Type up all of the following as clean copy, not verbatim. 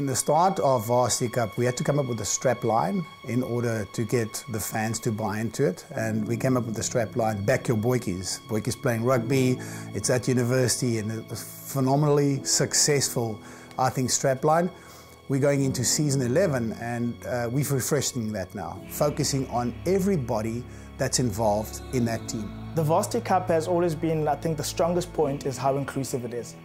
In the start of Varsity Cup, we had to come up with a strap line in order to get the fans to buy into it. And we came up with the strap line, back your boykies. Boykies playing rugby, it's at university, and it was phenomenally successful, I think, strap line. We're going into season 11 and we've refreshing that now, focusing on everybody that's involved in that team. The Varsity Cup has always been, I think, the strongest point is how inclusive it is.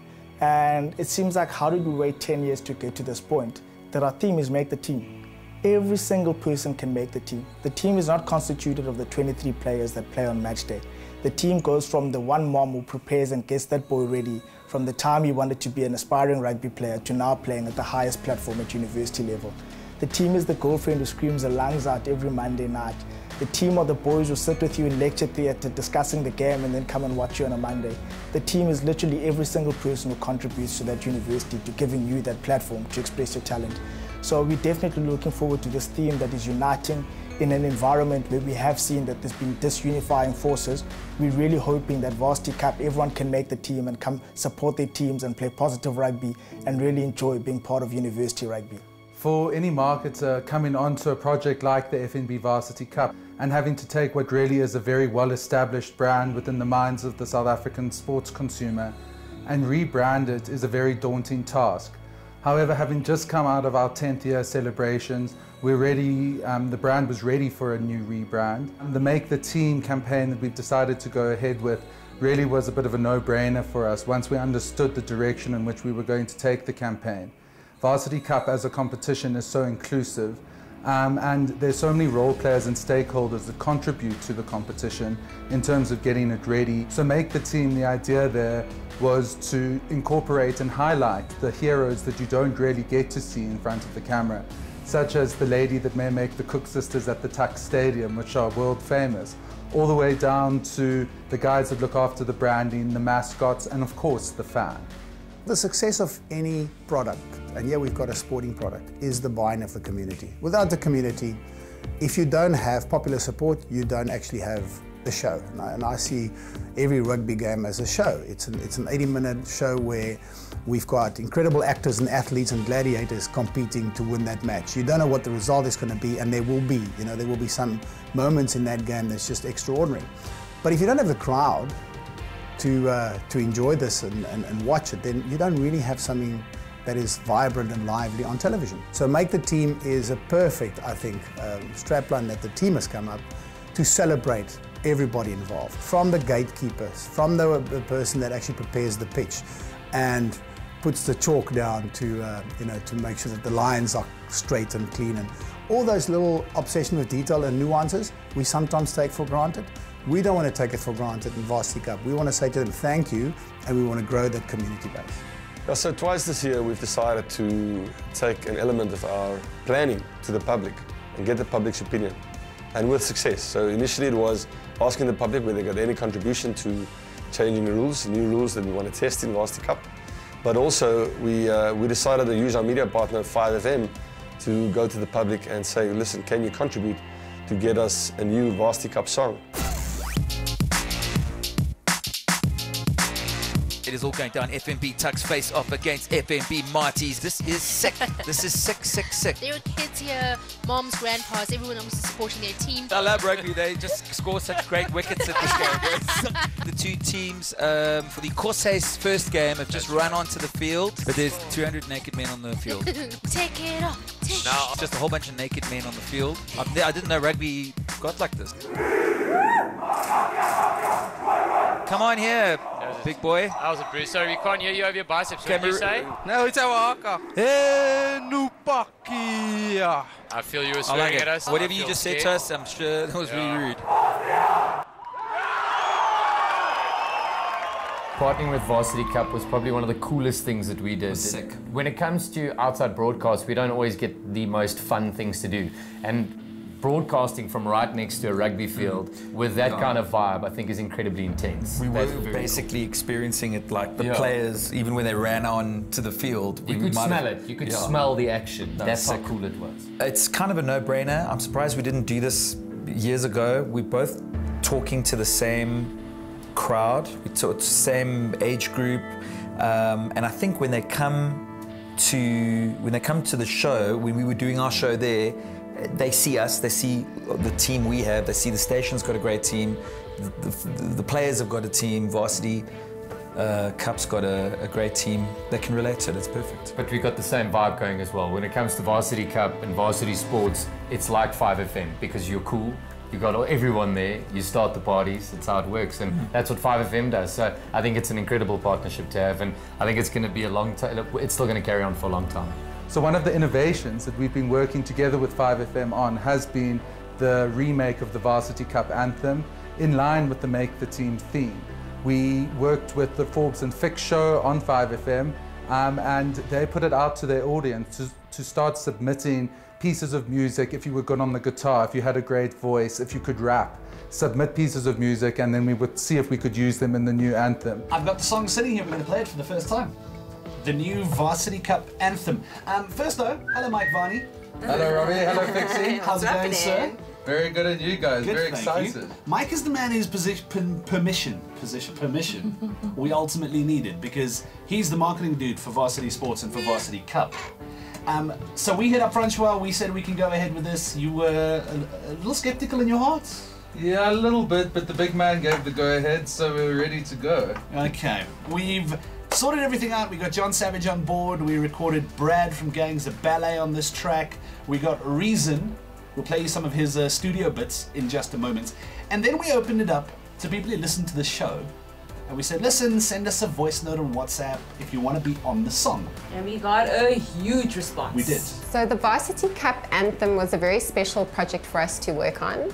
And it seems like, how did we wait 10 years to get to this point? That our theme is make the team. Every single person can make the team. The team is not constituted of the 23 players that play on match day. The team goes from the one mom who prepares and gets that boy ready from the time he wanted to be an aspiring rugby player to now playing at the highest platform at university level. The team is the girlfriend who screams her lungs out every Monday night. The team are the boys who sit with you in lecture theatre discussing the game and then come and watch you on a Monday. The team is literally every single person who contributes to that university, to giving you that platform to express your talent. So we're definitely looking forward to this theme that is uniting in an environment where we have seen that there's been disunifying forces. We're really hoping that Varsity Cup, everyone can make the team and come support their teams and play positive rugby and really enjoy being part of university rugby. For any marketer coming onto a project like the FNB Varsity Cup and having to take what really is a very well-established brand within the minds of the South African sports consumer and rebrand it is a very daunting task. However, having just come out of our 10th year celebrations, we're ready, the brand was ready for a new rebrand. The Make the Team campaign that we've decided to go ahead with really was a bit of a no-brainer for us once we understood the direction in which we were going to take the campaign. Varsity Cup as a competition is so inclusive and there's so many role players and stakeholders that contribute to the competition in terms of getting it ready. So Make the Team, the idea there was to incorporate and highlight the heroes that you don't really get to see in front of the camera, such as the lady that may make the Cook sisters at the Tuck Stadium, which are world famous, all the way down to the guys that look after the branding, the mascots, and of course the fan. The success of any product, and yeah, we've got a sporting product, is the buy-in of the community. Without the community, if you don't have popular support, you don't actually have the show. And I see every rugby game as a show. It's an 80-minute show where we've got incredible actors and athletes and gladiators competing to win that match. You don't know what the result is going to be, and there will be, there will be some moments in that game that's just extraordinary. But if you don't have the crowd to enjoy this and watch it, then you don't really have something that is vibrant and lively on television. So Make the Team is a perfect, I think, strapline that the team has come up to celebrate everybody involved, from the gatekeepers, from the person that actually prepares the pitch and puts the chalk down to make sure that the lines are straight and clean, and all those little obsession with detail and nuances we sometimes take for granted. We don't want to take it for granted in Varsity Cup. We want to say to them thank you, and we want to grow that community base. So twice this year we've decided to take an element of our planning to the public and get the public's opinion, and with success. So initially it was asking the public whether they got any contribution to changing the rules, new rules that we want to test in Varsity Cup. But also we decided to use our media partner 5FM to go to the public and say, listen, can you contribute to get us a new Varsity Cup song? It is all going down. FNB Tucks face off against FNB Marties. This is sick. This is sick, sick, sick. There are kids here, moms, grandpas, everyone else is supporting their team. I love rugby. They just score such great wickets at this game. The two teams for the Corsair's first game have just run onto the field, but there's 200 naked men on the field. Take it off. No, just a whole bunch of naked men on the field. I didn't know rugby got like this. Come on here, big boy. That was a bruise. Sorry, we can't hear you over your biceps. What did you say? No, it's our haka. I feel you were swearing at us. Whatever you just said to us, I'm sure that was really rude. Partnering with Varsity Cup was probably one of the coolest things that we did. Sick. When it comes to outside broadcast, we don't always get the most fun things to do. And broadcasting from right next to a rugby field with that kind of vibe, I think, is incredibly intense. We were basically experiencing it like the players, even when they ran on to the field. You could smell it. You could smell the action. That's how cool it was. It's kind of a no-brainer. I'm surprised we didn't do this years ago. We're both talking to the same crowd. We talk to the same age group. And I think when they come when they come to the show, when we were doing our show there, they see us, they see the team we have, they see the station's got a great team, the players have got a team, Varsity Cup's got a great team. They can relate to it, it's perfect. But we've got the same vibe going as well. When it comes to Varsity Cup and varsity sports, it's like 5FM because you're cool, you've got everyone there, you start the parties, that's how it works, and that's what 5FM does. So I think it's an incredible partnership to have, and I think it's going to be a long time, it's still going to carry on for a long time. So one of the innovations that we've been working together with 5FM on has been the remake of the Varsity Cup anthem in line with the Make the Team theme. We worked with the Forbes and Fix show on 5FM and they put it out to their audience to start submitting pieces of music. If you were good on the guitar, if you had a great voice, if you could rap, submit pieces of music and then we would see if we could use them in the new anthem. I've got the song sitting here, we're going to play it for the first time. The new Varsity Cup anthem. First though, hello Mike Varney. Hello Robbie, hello Fixie. How's it going, sir? Very good, and you guys, Good, very excited. You. Mike is the man whose permission we ultimately needed, because he's the marketing dude for Varsity Sports and for Varsity Cup. So we hit up Francois, we said we can go ahead with this. You were a little skeptical in your heart? Yeah, a little bit, but the big man gave the go-ahead, so we were ready to go. Okay, we've sorted everything out. We got John Savage on board, we recorded Brad from Gangs of Ballet on this track, we got Reason. We'll play you some of his studio bits in just a moment. And then we opened it up to people who listen to the show. And we said, listen, send us a voice note on WhatsApp if you want to be on the song. And we got a huge response. We did. So the Varsity Cup anthem was a very special project for us to work on.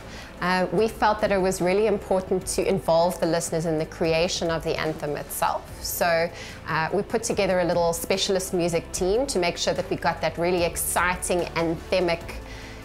We felt that it was really important to involve the listeners in the creation of the anthem itself. So we put together a little specialist music team to make sure that we got that really exciting anthemic,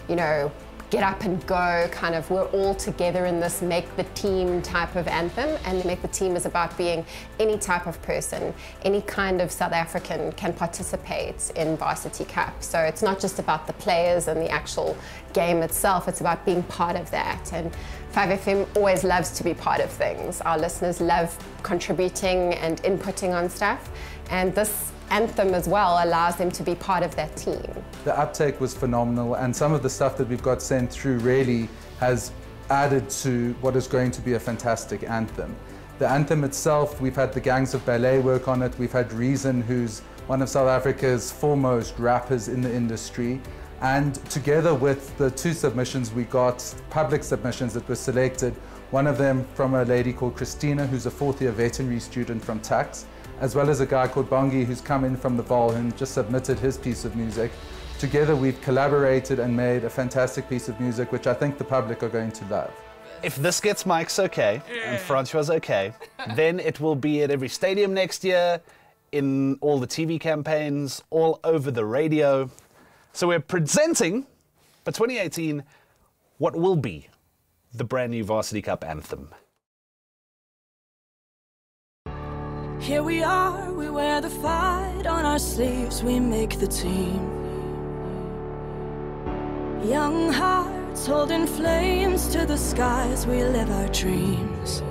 you know, get up and go, kind of, we're all together in this make the team type of anthem. And make the team is about being any type of person, any kind of South African can participate in Varsity Cup. So it's not just about the players and the actual game itself, it's about being part of that. And 5FM always loves to be part of things. Our listeners love contributing and inputting on stuff. And this anthem as well allows them to be part of that team. The uptake was phenomenal, and some of the stuff that we've got sent through really has added to what is going to be a fantastic anthem. The anthem itself, we've had the Gangs of Ballet work on it, we've had Reason, who's one of South Africa's foremost rappers in the industry, and together with the two submissions we got, public submissions that were selected, one of them from a lady called Christina, who's a fourth-year veterinary student from Tax, as well as a guy called Bongi who's come in from the Vaal and just submitted his piece of music. Together we've collaborated and made a fantastic piece of music which I think the public are going to love. If this gets Mike's okay, and Francois okay, then it will be at every stadium next year, in all the TV campaigns, all over the radio. So we're presenting, for 2018, what will be the brand new Varsity Cup anthem. Here we are, we wear the fight on our sleeves, we make the team. Young hearts holding flames to the skies, we live our dreams.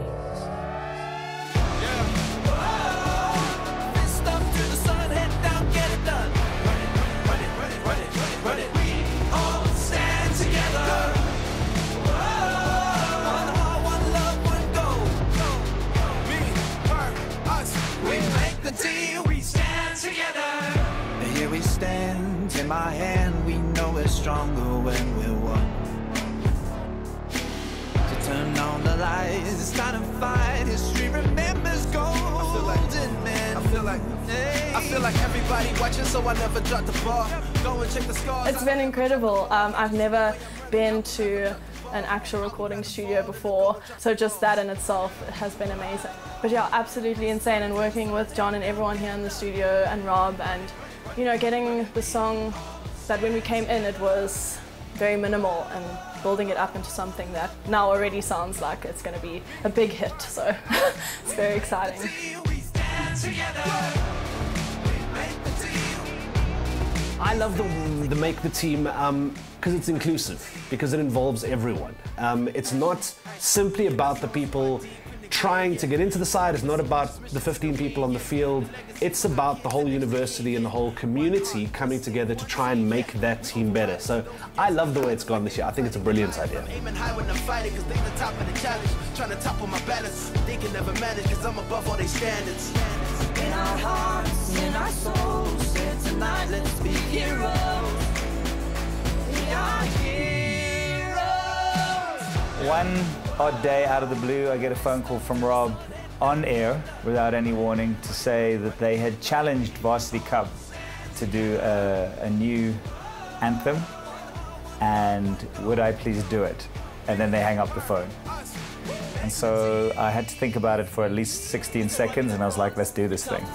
Here we stand, in my hand, we know we're stronger when we're one. To turn on the lights, it's time to fight. History remembers golden men. I feel like everybody watching, so I never drop the ball. Go and check the scars. It's been incredible. I've never been to an actual recording studio before, so just that in itself has been amazing. But yeah, absolutely insane, and working with John and everyone here in the studio and Rob, and you know, getting the song that when we came in it was very minimal, and building it up into something that now already sounds like it's going to be a big hit, so it's very exciting. I love the Make the Team because it's inclusive, because it involves everyone. It's not simply about the people trying to get into the side. It's not about the 15 people on the field. It's about the whole university and the whole community coming together to try and make that team better. So I love the way it's gone this year. I think it's a brilliant idea. Aiming high when I'm fighting, cause they the top of the challenge. Trying to topple my balance. They can never manage, cause I'm above all their standards. In our hearts, in our souls, here tonight, let's be heroes. We are heroes. One odd day out of the blue, I get a phone call from Rob on air without any warning to say that they had challenged Varsity Cup to do a new anthem, and would I please do it? And then they hang up the phone. And so I had to think about it for at least 16 seconds, and I was like, let's do this thing.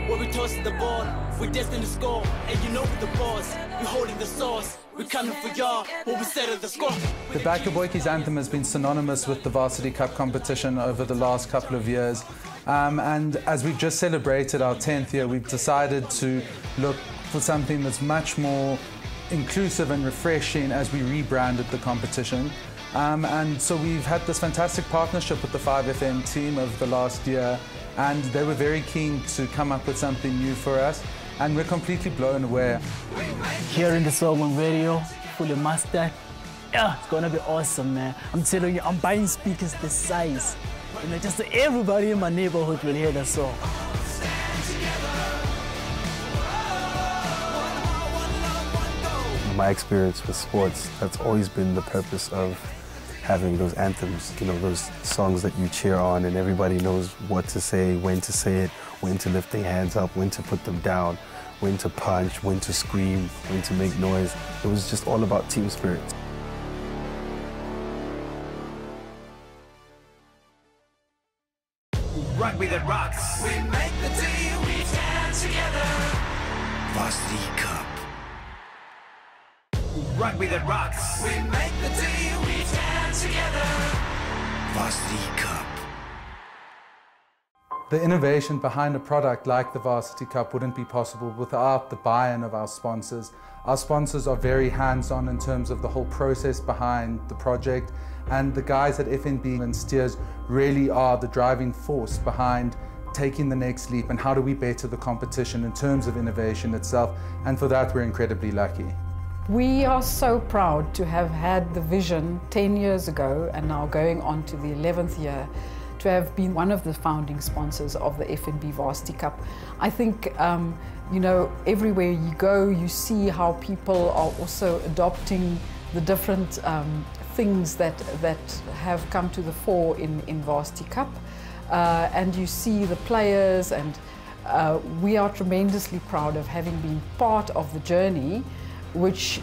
We're tossing the ball, we're destined to score, and you know we're the boss, we're holding the sauce, we're coming for y'all, what we said at the score. The Bakaboyki's anthem has been synonymous with the Varsity Cup competition over the last couple of years. And as we've just celebrated our 10th year, we've decided to look for something that's much more inclusive and refreshing as we rebranded the competition. And so we've had this fantastic partnership with the 5FM team over the last year, and they were very keen to come up with something new for us, and we're completely blown away. Hearing the song on radio, fully mastered, yeah, it's gonna be awesome, man. I'm telling you, I'm buying speakers this size. You know, just so everybody in my neighborhood will hear the song. My experience with sports, that's always been the purpose of having those anthems, you know, those songs that you cheer on and everybody knows what to say, when to say it, when to lift their hands up, when to put them down, when to punch, when to scream, when to make noise. It was just all about team spirit. Rugby that rocks. We make the team, we stand together. Varsity Cup. Rugby that rocks. We make the team, we stand together. Varsity Cup. The innovation behind a product like the Varsity Cup wouldn't be possible without the buy-in of our sponsors. Our sponsors are very hands-on in terms of the whole process behind the project, and the guys at FNB and Steers really are the driving force behind taking the next leap and how do we better the competition in terms of innovation itself, and for that we're incredibly lucky. We are so proud to have had the vision 10 years ago and now going on to the 11th year to have been one of the founding sponsors of the FNB Varsity Cup. I think, you know, everywhere you go, you see how people are also adopting the different things that have come to the fore in Varsity Cup. And you see the players, and we are tremendously proud of having been part of the journey which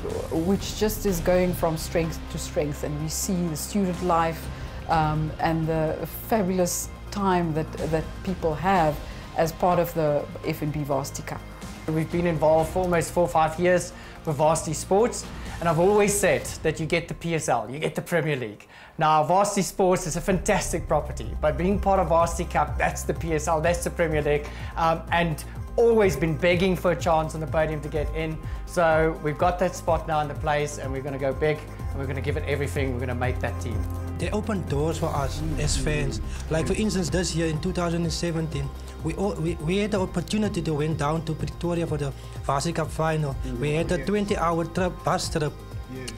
just is going from strength to strength, and we see the student life and the fabulous time that people have as part of the FNB Varsity Cup. We've been involved for almost 4 or 5 years with varsity sports, and I've always said that you get the PSL, you get the Premier League. Now, varsity sports is a fantastic property, but being part of Varsity Cup, that's the PSL, that's the Premier League, and always been begging for a chance on the podium to get in. So we've got that spot now in the place, and we're going to go big, and we're going to give it everything. We're going to make that team. They opened doors for us as fans. Like for instance, this year in 2017, we had the opportunity to went down to Pretoria for the Varsity Cup final. We had a 20-hour bus trip,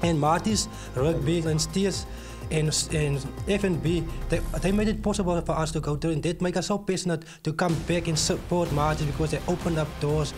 and Marty's Rugby and Steers and FNB, they made it possible for us to go there, and that made us so passionate to come back and support Marty because they opened up doors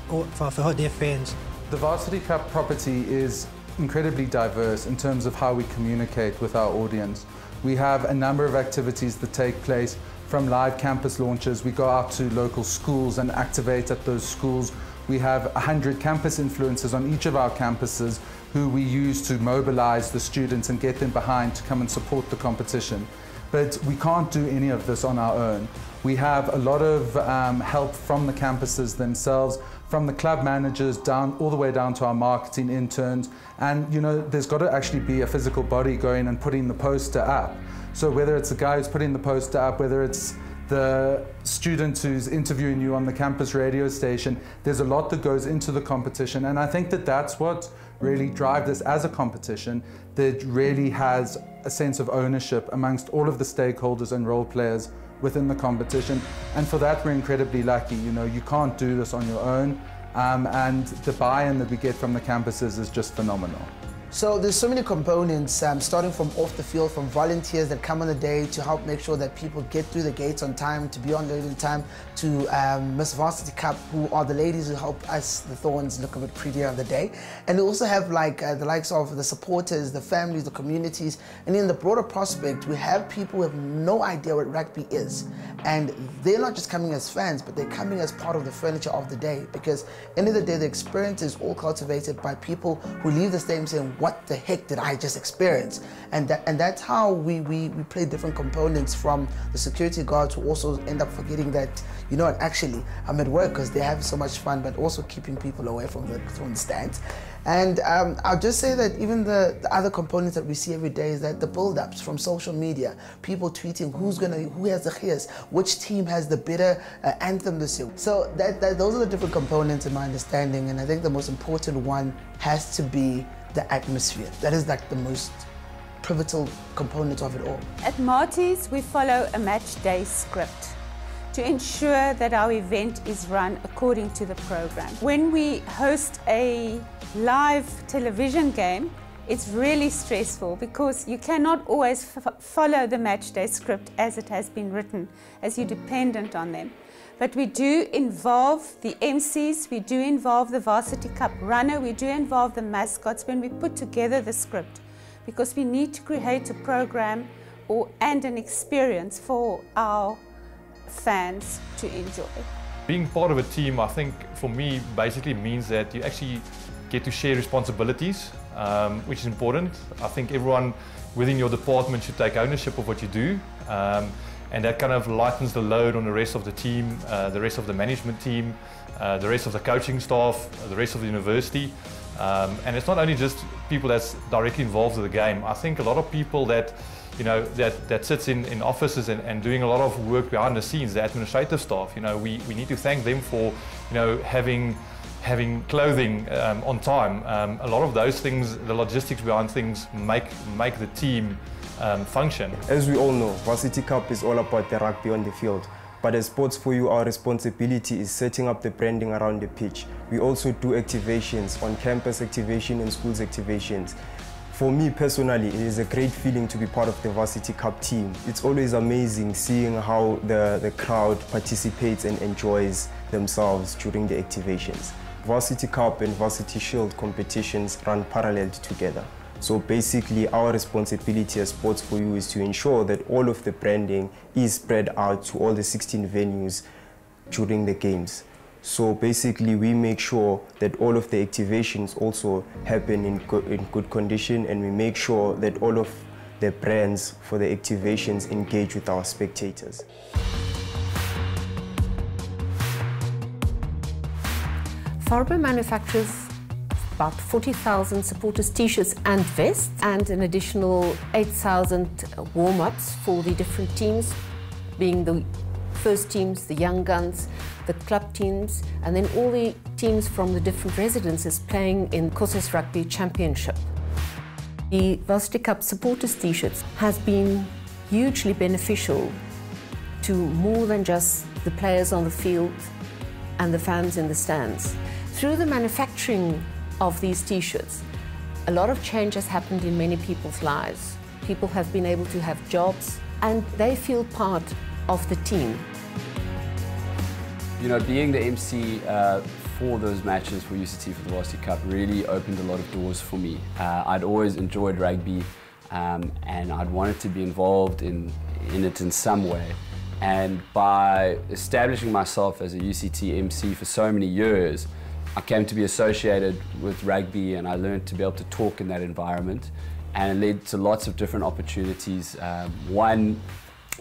for their fans. The Varsity Cup property is incredibly diverse in terms of how we communicate with our audience. We have a number of activities that take place, from live campus launches. We go out to local schools and activate at those schools. We have 100 campus influencers on each of our campuses who we use to mobilize the students and get them behind to come and support the competition. But we can't do any of this on our own. We have a lot of help from the campuses themselves, from the club managers all the way down to our marketing interns. And you know, there's got to actually be a physical body going and putting the poster up. So whether it's the guy who's putting the poster up, whether it's the student who's interviewing you on the campus radio station, there's a lot that goes into the competition, and I think that that's what really drives us as a competition, that really has a sense of ownership amongst all of the stakeholders and role players within the competition. And for that, we're incredibly lucky. You know, you can't do this on your own. And the buy-in that we get from the campuses is just phenomenal. So there's so many components, starting from off the field, from volunteers that come on the day to help make sure that people get through the gates on time, to be on loading time, to Miss Varsity Cup, who are the ladies who help us, the Thorns, look a bit prettier on the day. And we also have like the likes of the supporters, the families, the communities, and in the broader prospect, we have people who have no idea what rugby is. And they're not just coming as fans, but they're coming as part of the furniture of the day, because end of the day, the experience is all cultivated by people who leave the stadium saying, what the heck did I just experience? And that's how we play different components, from the security guards who also end up forgetting that, you know what, actually, I'm at work, because they have so much fun, but also keeping people away from the stands. And I'll just say that even the other components that we see every day is that the build-ups from social media, people tweeting who has the highest, which team has the better anthem this year. So those are the different components in my understanding, and I think the most important one has to be the atmosphere. That is like the most pivotal component of it all. At Marty's, we follow a match day script to ensure that our event is run according to the program. When we host a live television game, it's really stressful because you cannot always follow the match day script as it has been written, as you're dependent on them. But we do involve the MCs, we do involve the Varsity Cup runner, we do involve the mascots when we put together the script, because we need to create a program and an experience for our fans to enjoy. Being part of a team, I think, for me, basically means that you actually get to share responsibilities, which is important. I think everyone within your department should take ownership of what you do. And that kind of lightens the load on the rest of the team, the rest of the management team, the rest of the coaching staff, the rest of the university. And it's not only just people that's directly involved with the game. I think a lot of people that, you know, that sits in offices and doing a lot of work behind the scenes, the administrative staff, you know, we need to thank them for, you know, having clothing on time. A lot of those things, the logistics behind things, make the team function. As we all know, Varsity Cup is all about the rugby on the field. But as Sports for You, our responsibility is setting up the branding around the pitch. We also do activations, on-campus activation and schools activations. For me personally, it is a great feeling to be part of the Varsity Cup team. It's always amazing seeing how the crowd participates and enjoys themselves during the activations. Varsity Cup and Varsity Shield competitions run paralleled together. So basically, our responsibility as Sports for You is to ensure that all of the branding is spread out to all the 16 venues during the games. So basically, we make sure that all of the activations also happen in good condition, and we make sure that all of the brands for the activations engage with our spectators. Farber manufactures about 40,000 supporters t-shirts and vests, and an additional 8,000 warm-ups for the different teams, being the first teams, the young guns, the club teams, and then all the teams from the different residences playing in Kosses Rugby Championship. The Varsity Cup supporters t-shirts has been hugely beneficial to more than just the players on the field and the fans in the stands. Through the manufacturing of these t-shirts, a lot of change has happened in many people's lives. People have been able to have jobs, and they feel part of the team. You know, being the MC for those matches for UCT for the Varsity Cup really opened a lot of doors for me. I'd always enjoyed rugby, and I'd wanted to be involved in it in some way. And by establishing myself as a UCT MC for so many years, I came to be associated with rugby, and I learned to be able to talk in that environment, and it led to lots of different opportunities. One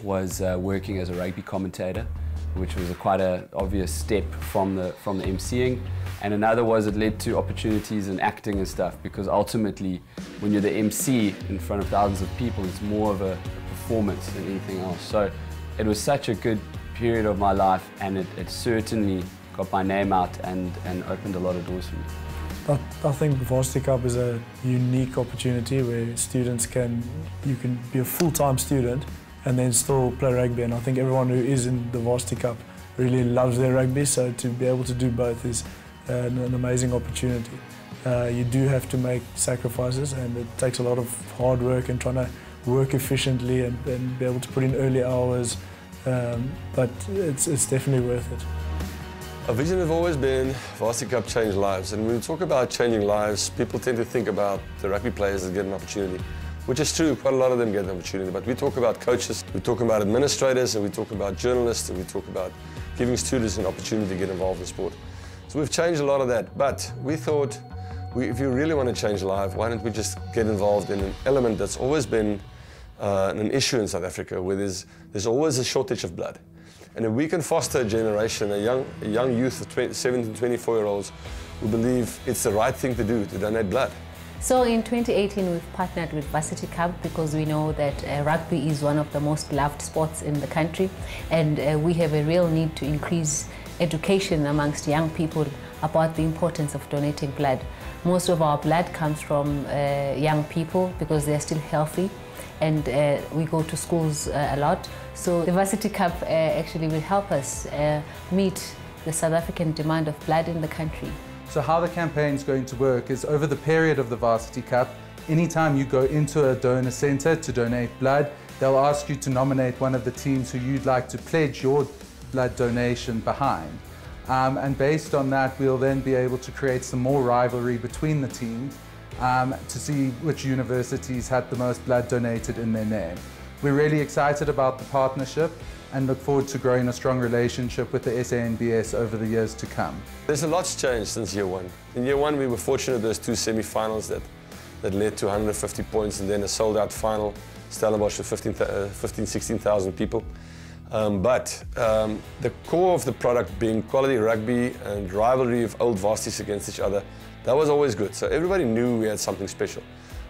was working as a rugby commentator, which was quite an obvious step from the MCing, and another was it led to opportunities in acting and stuff, because ultimately when you're the MC in front of thousands of people, it's more of a performance than anything else. So it was such a good period of my life, and it certainly got my name out and opened a lot of doors for me. I think the Varsity Cup is a unique opportunity where students you can be a full-time student and then still play rugby, and I think everyone who is in the Varsity Cup really loves their rugby, so to be able to do both is an amazing opportunity. You do have to make sacrifices, and it takes a lot of hard work and trying to work efficiently and be able to put in early hours, but it's definitely worth it. Our vision has always been Varsity Cup change lives, and when we talk about changing lives, people tend to think about the rugby players that get an opportunity, which is true, quite a lot of them get an opportunity, but we talk about coaches, we talk about administrators, and we talk about journalists, and we talk about giving students an opportunity to get involved in sport. So we've changed a lot of that, but we thought, if you really want to change life, why don't we just get involved in an element that's always been an issue in South Africa, where there's always a shortage of blood. And if we can foster a generation, a young youth of 17 to 24-year-olds who believe it's the right thing to do, to donate blood. So in 2018, we've partnered with Varsity Cup because we know that rugby is one of the most loved sports in the country, and we have a real need to increase education amongst young people about the importance of donating blood. Most of our blood comes from young people because they're still healthy, and we go to schools a lot. So the Varsity Cup actually will help us meet the South African demand of blood in the country. So how the campaign is going to work is over the period of the Varsity Cup, anytime you go into a donor centre to donate blood, they'll ask you to nominate one of the teams who you'd like to pledge your blood donation behind. And based on that, we'll then be able to create some more rivalry between the teams to see which universities had the most blood donated in their name. We're really excited about the partnership and look forward to growing a strong relationship with the SANBS over the years to come. There's a lot's changed since year one. In year one, we were fortunate there's 2 semi-finals that led to 150 points, and then a sold-out final, Stellenbosch with 16,000 people. But the core of the product being quality rugby and rivalry of old varsities against each other, that was always good. So everybody knew we had something special.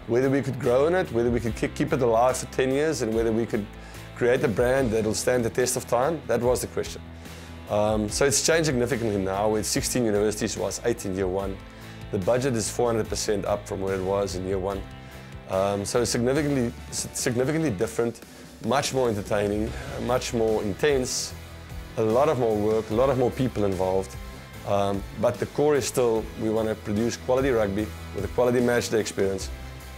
Whether we could grow in it, whether we could keep it alive for 10 years, and whether we could create a brand that will stand the test of time, that was the question. So it's changed significantly now. With 16 universities, was 8 in year one. The budget is 400% up from where it was in year one. So significantly different, much more entertaining, much more intense, a lot of more work, a lot of more people involved. But the core is still, we want to produce quality rugby with a quality match day experience,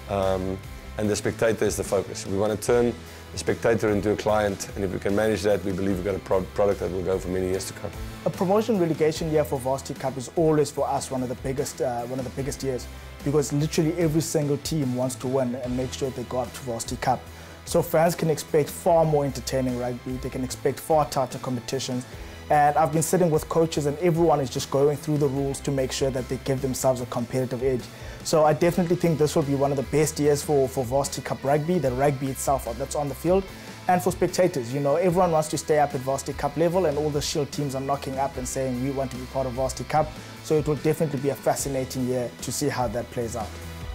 and the spectator is the focus. We want to turn the spectator into a client, and if we can manage that, we believe we've got a product that will go for many years to come. A promotion relegation year for Varsity Cup is always for us one of the biggest years, because literally every single team wants to win and make sure they go up to Varsity Cup. So fans can expect far more entertaining rugby, they can expect far tighter competitions. And I've been sitting with coaches and everyone is just going through the rules to make sure that they give themselves a competitive edge. So I definitely think this will be one of the best years for Varsity Cup rugby, the rugby itself that's on the field. And for spectators, you know, everyone wants to stay up at Varsity Cup level, and all the Shield teams are knocking up and saying we want to be part of Varsity Cup. So it will definitely be a fascinating year to see how that plays out.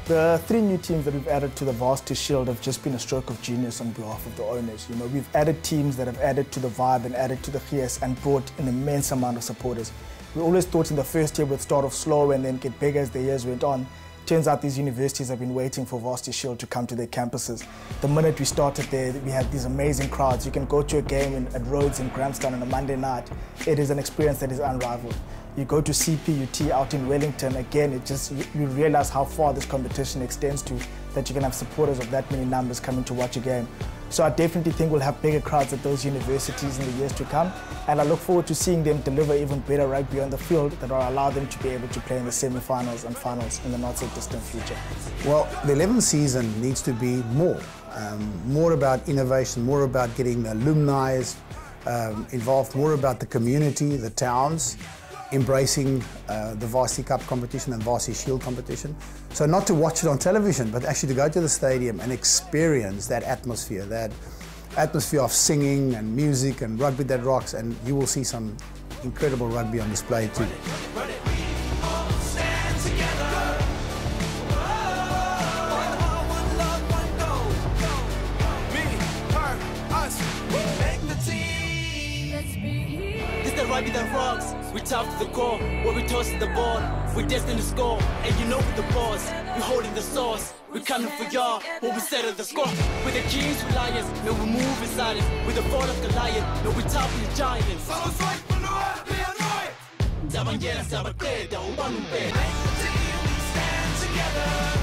The 3 new teams that we've added to the Varsity Shield have just been a stroke of genius on behalf of the owners. You know, we've added teams that have added to the vibe and added to the gees and brought an immense amount of supporters. We always thought in the first year we'd start off slow and then get bigger as the years went on. Turns out these universities have been waiting for Varsity Shield to come to their campuses. The minute we started there, we had these amazing crowds. You can go to a game at Rhodes in Grahamstown on a Monday night. It is an experience that is unrivaled. You go to CPUT out in Wellington, again, you realize how far this competition extends to, that you can have supporters of that many numbers coming to watch a game. So I definitely think we'll have bigger crowds at those universities in the years to come, and I look forward to seeing them deliver even better rugby on the field that will allow them to be able to play in the semi-finals and finals in the not so distant future. Well, the 11th season needs to be more about innovation, more about getting the alumni involved, more about the community, the towns, embracing the Varsity Cup competition and Varsity Shield competition. So not to watch it on television, but actually to go to the stadium and experience that atmosphere of singing and music and rugby that rocks, and you will see some incredible rugby on display too. right be the rocks. We tough to the core, where we toss to the board. We're destined to score, and you know with the boss. We holding the sauce, we coming for y'all. What we set at the score. With the kings, we lions. No, we move in silence. With the fall of Goliath, no, we topping the giants. Sounds like Manoa, be annoyed. Stand together.